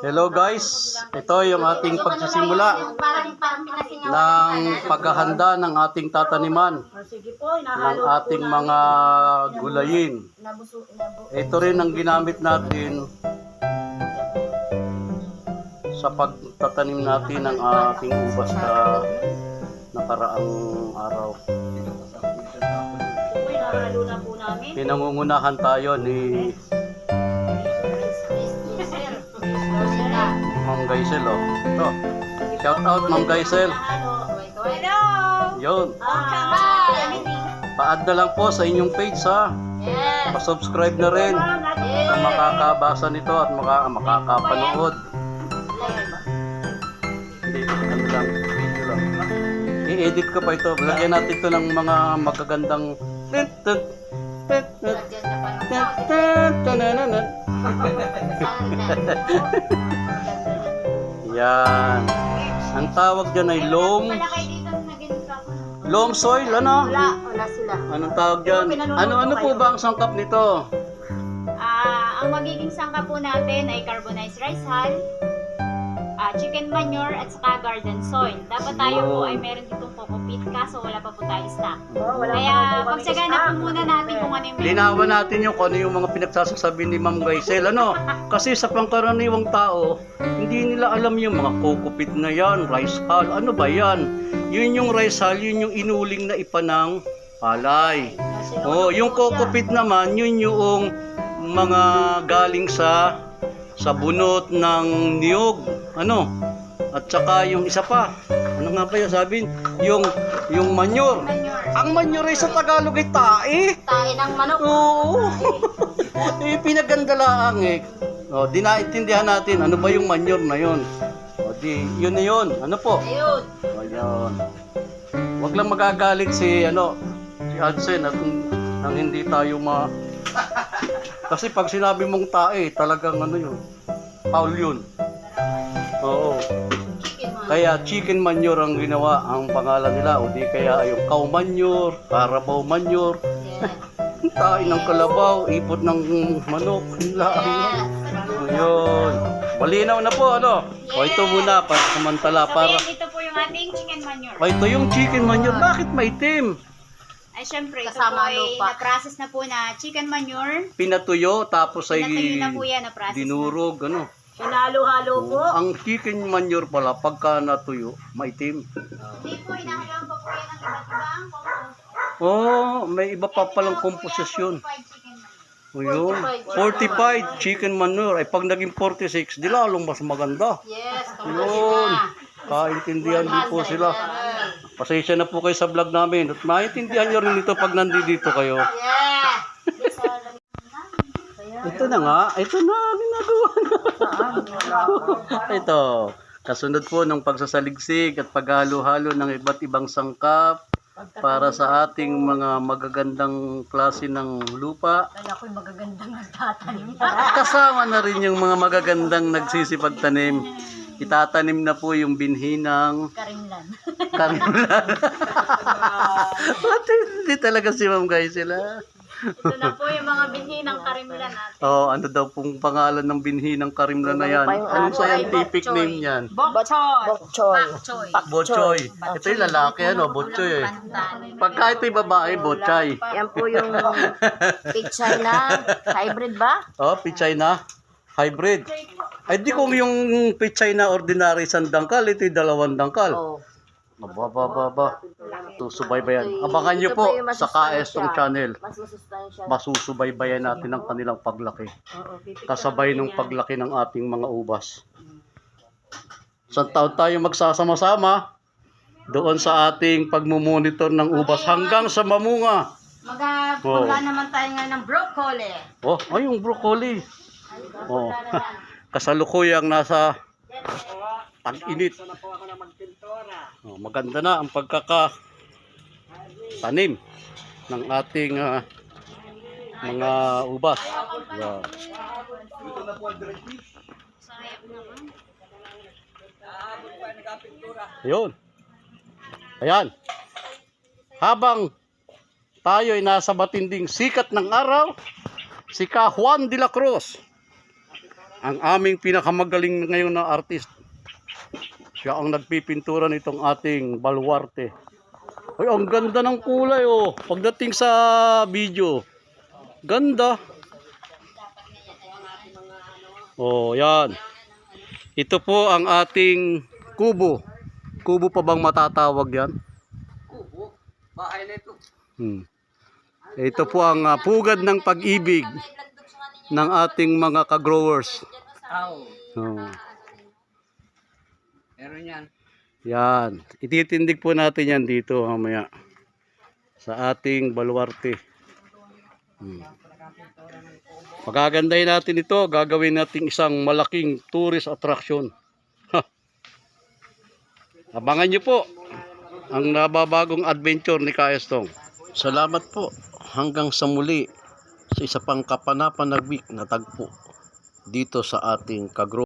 Hello guys, ito yung ating pagsisimula ng paghahanda ng ating tataniman ng ating mga gulayin. Ito rin ang ginamit natin sa pagtatanim natin ng ating ubas na nakaraang araw. Pinangungunahan tayo ni Ma'am Gaisel, oh. Ito. Shout out Ma'am Gaisel. Hello. Yun. Pa-add na lang po sa inyong page, ha. Yes. Pa-subscribe na rin. Kung makakabasa nito at makakapanood. Hindi, ano lang, video lang. I-edit ko pa ito. Lagyan natin ito ng mga magagandang yan. Ang tawag dyan ay loam soil, ano? Wala sila. Anong tawag dyan? Ano po ba ang sangkap nito? Ang magiging sangkap po natin ay carbonized rice hull, chicken manure at saka garden soil. Dapat tayo po ay meron ditong kokopit, kaso wala pa po tayo stock. Kaya pagsagana po muna natin kung ano yung Linawan natin yung kung ano yung mga pinagsasasabi ni Ma'am Gaisel, ano? Kasi sa pangkaraniwang tao, hindi nila alam yung mga kokopit na yan, rice hull. Ano ba yan? Yun yung rice hull, yun yung inuling na ipanang palay. Oh, yung kokopit naman, yun yung mga galing sa bunot ng niyog, ano? At saka yung isa pa, ano nga ba yung sabihin? Yung manure. Ang manure ay sa Tagalog ay tae. tayo ng manok. Oo. Pinagandalaang eh. O, di naintindihan natin ano ba yung manure na yun. O di, yun na yun. Ano po? Ayun. O yun. Huwag lang magagalit si Adsen at nang hindi tayo kasi pag sinabi mong tae, talagang ano yun, foul yun. Oo. Kaya chicken manure ang ginawa ang pangalan nila, o di kaya yung cow manure, carabao manure. Tae ng kalabaw, ipot ng manok, yun. Malinaw na po, ano? O ito muna, samantala para. Ito po yung ating chicken manure. O ito yung chicken manure, bakit maitim? Ay, syempre, ito po ay na-process na po na chicken manure. Pinatuyo, tapos ay Pinatuyo na po yan, na-process dinurog, ano? Hinalo-halo po. Ang chicken manure pala, pagka natuyo, maitim. Hindi po, hinahaloan pa po yan ng iba't ibang compost. Oh, may iba pa palang komposisyon. O yun, 45 chicken manure. Ay pag naging 46, di lalong mas maganda. Yes, Yun, kaintindihan din po sila. Pasensya na po kayo sa vlog namin. At maintindihan nyo rin ito pag nandito kayo. Yeah. Ito na nga, ito na, ginagawa na. Ito, kasunod po ng pagsasaligsig at paghalo-halo ng iba't ibang sangkap para sa ating mga magagandang klase ng lupa. Kaya ako'y magagandang nagtatanim. Kasama na rin yung mga magagandang nagsisipagtanim. Itatanim na po yung binhi ng Karimlan. karimlan. Hindi talaga si Ma'am Gaisel, ha? Ito na po yung mga binhi ng karimlan natin. Oh, ano daw pong pangalan ng binhi ng karimlan na yan? Anong scientific name yan? Bokchoy. Botchoy. Ito yung lalaki, ano? Botchoy eh. Pagka ito'y babae, botchay. Yan po yung pichay na hybrid ba? Oh, pichay na hybrid. Ay di kung yung pichay na ordinary isang dangkal, ito'y 2 dangkal. Oo. Ba. Susubaybayan. Abangan nyo po sa KS channel. Mas masustansya. Masusubaybayan natin ang kanilang paglaki. Kasabay ng paglaki ng ating mga ubas. Sa taon tayo magsasama-sama doon sa ating pagmumonitor ng ubas hanggang sa mamunga. Magpagla naman tayo nga ng broccoli. Oh, ay yung broccoli. Oh. Kasalukuyang nasa tag-init. Oh, maganda na ang pagkakatanim ng ating mga ubas. Yan. Sayap naman. Yun. Ayan. Habang tayo ay nasa matinding sikat ng araw, si Ka Juan de la Cruz, ang aming pinakamagaling ngayon na artist. Siya ang nagpipintura nitong ating baluarte. Ay, ang ganda ng kulay oh. Pagdating sa video, ganda. Oh, yan. Ito po ang ating kubo. Kubo pa bang matatawag yan? Kubo. Bahay na ito. Ito po ang pugad ng pag-ibig ng ating mga ka-growers. Oh. Meron yan. Yan. Ititindig po natin yan dito mamaya sa ating baluarte. Pagagandahin natin ito. Gagawin natin isang malaking tourist attraction. Abangan nyo po ang nababagong adventure ni Kaestong. Salamat po. Hanggang sa muli sa isa pang kapanapanagwik na tagpo dito sa ating ka-grow.